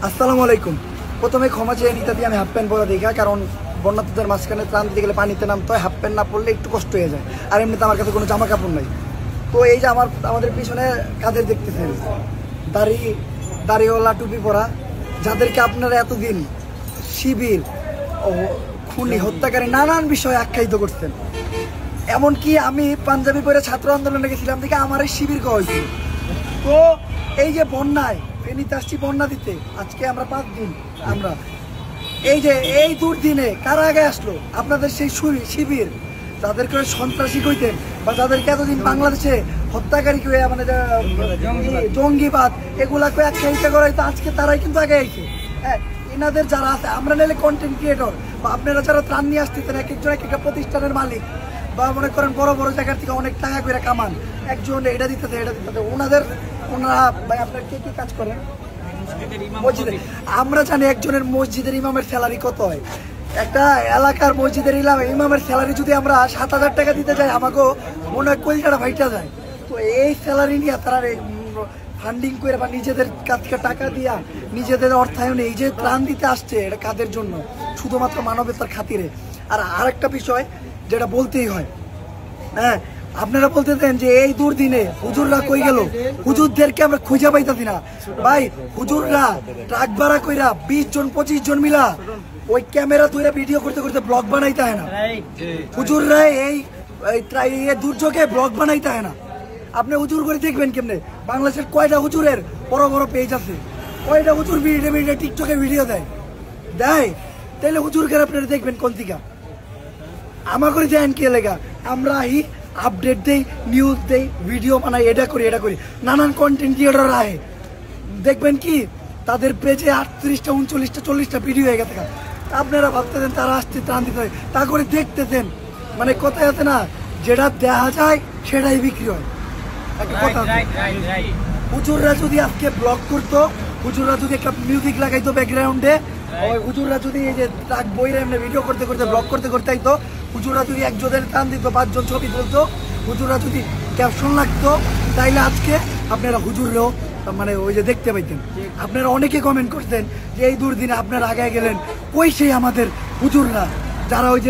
আসসালামু আলাইকুম। প্রথমে ক্ষমা চেয়ে নিতে দিয়ে আমি হাফ প্যান্ট পরা দেখা, কারণ বন্যার্থীদের মাঝখানে ত্রাণ দিতে গেলে পানিতে নামতে হয়, হাফ প্যান্ট না পরলে একটু কষ্ট হয়ে যায়। আর এমনিতে আমার কাছে কোনো জামা কাপড় নাই। তো এই যে আমাদের পিছনে কাদের দেখতেছেন, দাড়িওয়ালা টুপি পরা, যাদেরকে আপনারা এতদিন শিবির, খুনি, হত্যাকারী নানান বিষয়ে আখ্যায়িত করতেন। এমনকি আমি পাঞ্জাবি পরে ছাত্র আন্দোলনে গেছিলাম দেখে আমার এই শিবির হয়েছিল। তো এই যে বন্যায় ফেনীতে আসছি বন্যা দিতে, আজকে আমরা 5 দিন, আমরা এই দুর্দিনে কারা আগে আসলো? আপনাদের সেই শিবির, যাদেরকে সন্ত্রাসী কইতেন বা যাদেরকে এতদিন বাংলাদেশে হত্যাকারী কয়ে, মানে জঙ্গিবাদ এগুলাকে আখ্যায়িত করাই, তো আজকে তারাই কিন্তু আগে আইছে। হ্যাঁ, এনাদের যারা আছে, আমরা নাহলে কন্টেন্ট ক্রিয়েটর বা আপনারা যারা ত্রাণ নিয়ে আসতেছেন, এক একজন এক একটা প্রতিষ্ঠানের মালিক বা মনে করেন বড় বড় জায়গার থেকে অনেক টাকা করে কামান, একজন এটা দিতেছে ওনারা ভাই আপনার কে কি কাজ করেন মসজিদে? আমরা জানি একজনের মসজিদের ইমামের স্যালারি কত হয়। একটা এলাকার মসজিদের ইমামের স্যালারি যদি আমরা 7,000 টাকা দিতে যাই, আমাকেও মনে হয় কলকাতা ভাইটা যায়। তো এই স্যালারি নিয়ে তারা ফান্ডিং করে বা নিজেদের কাছ থেকে টাকা দিয়া নিজেদের অর্থায়নে এই যে ত্রাণ দিতে আসছে, এটা কাদের জন্য? শুধুমাত্র মানবতার খাতিরে। আর আরেকটা বিষয় যেটা বলতেই হয়, হ্যাঁ, আপনারা বলতে দেন যে এই দুর্দিনে হুজুররা কই গেল? হুজুরদেরকে আমরা খুঁজে পাইতাছি না ভাই। হুজুররা ট্রাক ভাড়া কইরা 20 জন 25 জন মিলা ওই ক্যামেরা ধরে ভিডিও করতে করতে ব্লগ বানাইতে হয় না। হুজুররা এই দুর্যোগে ব্লগ বানাইতে হয় না। আপনি হুজুর করে দেখবেন কেমনে? বাংলাদেশের কয়টা হুজুরের বড় বড় পেজ আছে? কয়টা হুজুর ভিডিও টিকটকে ভিডিও দেয়? তাইলে হুজুরকে আপনারা দেখবেন কোন দিকা? আমার করে দেন কে লেগা? আমরা আপডেট দেই, নিউজ দেই, ভিডিও বানাই, এটা করি নানান কন্টেন্ট ক্রিয়েটর আয়, দেখবেন কি তাদের পেজে 38টা 39টা 40টা ভিডিও হয়ে গেছে। আপনারা ভাবতেছেন তারা আসছে ত্রাণ দিতে হয়, তা করে দেখতেছেন। মানে কথায় আছে না, যেটা দেখা যায় সেটাই বিক্রি হয়। একটা কথা, হুজুররা যদি আজকে ব্লগ করতো, হুজুররা যদি একটা মিউজিক লাগাইতো ব্যাকগ্রাউন্ডে, হুজুররা যদি এই যে ট্রাক বইরে এমনি ভিডিও করতে করতে ব্লগ করতে আইতো, হুজুররা যদি একজনের টান দিত, 5 জন ছবি তুলতো, হুজুররা যদি ক্যাপশন লাগতো, তাইলে আজকে আপনারা হুজুররাও মানে ওই যে দেখতে পাইতেন। আপনারা অনেকে কমেন্ট করতেন যে এই দুর্দিনে আপনারা আগে গেলেন, কই সেই আমাদের হুজুররা যারা ওই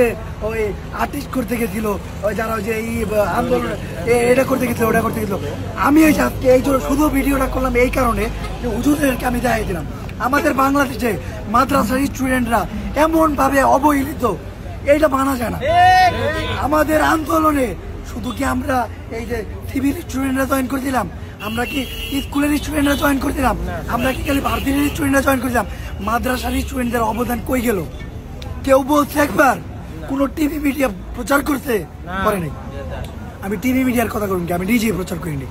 আর্টিস্ট করতে গেছিল, যারা ওই যে এই আন্দোলন এটা করতে গেছিল, ওটা করতে গেছিল। আমি ওই যে আজকে এই শুধু ভিডিওটা করলাম এই কারণে যে হুজুরদেরকে আমি দেখাই দিলাম আমাদের বাংলাদেশে মাদ্রাসার স্টুডেন্টরা এমন ভাবে অবহেলিত, এইটা মানা যায় না। আমাদের আন্দোলনে শুধু কি আমরা এই যে সিভিল স্টুডেন্টরা জয়েন করে দিলাম? আমরা কি স্কুলের স্টুডেন্টরা জয়েন করে দিলাম? আমরা কি খালি ভারতীয় স্টুডেন্টরা জয়েন করে দিলাম? মাদ্রাসার স্টুডেন্টদের অবদান কই গেল? কেউ বলছে একবার? কোন টিভি মিডিয়া প্রচার করতে পারে নাই? আমি টিভি মিডিয়ার কথা বলুন কি, আমি নিজে প্রচার করিনি।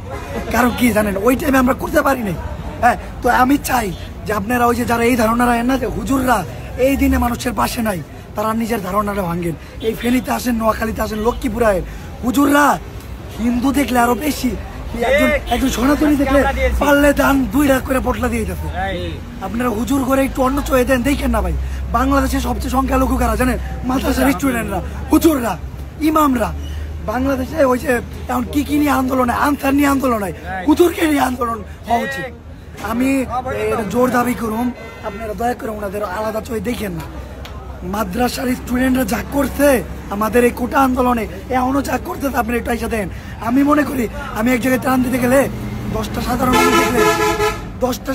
কারণ কি জানেন, ওই টাইমে আমরা করতে পারি নাই। হ্যাঁ, তো আমি চাই যে আপনারা ওই যে যারা এই ধারণারা না যে হুজুররা এই দিনে মানুষের পাশে নাই, তারা নিজের ধারণাটা ভাঙেন। এই ফেনীতে আসেন, নোয়াখালীতে আসেন, লক্ষ্মীপুরে হুজুররা হিন্দু দেখলে আরো বেশি, একজন সনাতনী দেখলে পারলে দান 2 টাকা করে পটলা দিয়ে যাচ্ছে। আপনারা হুজুর করে একটু অন্য চয়ে দেন, দেখেন না ভাই, বাংলাদেশের সবচেয়ে সংখ্যালঘু কারা জানেন? মাদ্রাসার স্টুডেন্টরা, হুজুররা, ইমামরা। বাংলাদেশে ওই যে এখন কি নিয়ে আন্দোলন হয়, আনসার নিয়ে আন্দোলন হয়, হুজুরকে নিয়ে আন্দোলন হওয়া উচিত। আমি জোর দাবি করুন, আপনারা দয়া করে ওনাদের আলাদা চোখে দেখেন না। মাদ্রাসার স্টুডেন্টরা যা করছে আমাদের এই কোটা আন্দোলনে, এখনো যা করতে আপনি একটু এসে দেন। আমি মনে করি আমি এক জায়গায় ত্রাণ দিতে গেলে 10টা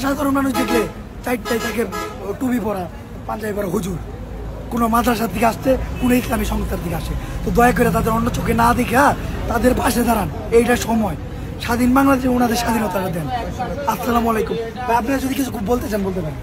সাধারণ মানুষ দেখলে 4টাই থাকে টুপি পরা, পাঞ্জাবি পরা হুজুর, কোনো মাদ্রাসার দিকে আসছে, কোনো ইসলামী সংস্থার দিকে আসে। তো দয়া করে তাদের অন্য চোখে না দেখা তাদের পাশে দাঁড়ান। এইটা সময়, স্বাধীন বাংলাদেশে ওনাদের স্বাধীনতাটা দেন। আসসালামু আলাইকুম। আপনারা যদি কিছু বলতে চান বলতে পারেন।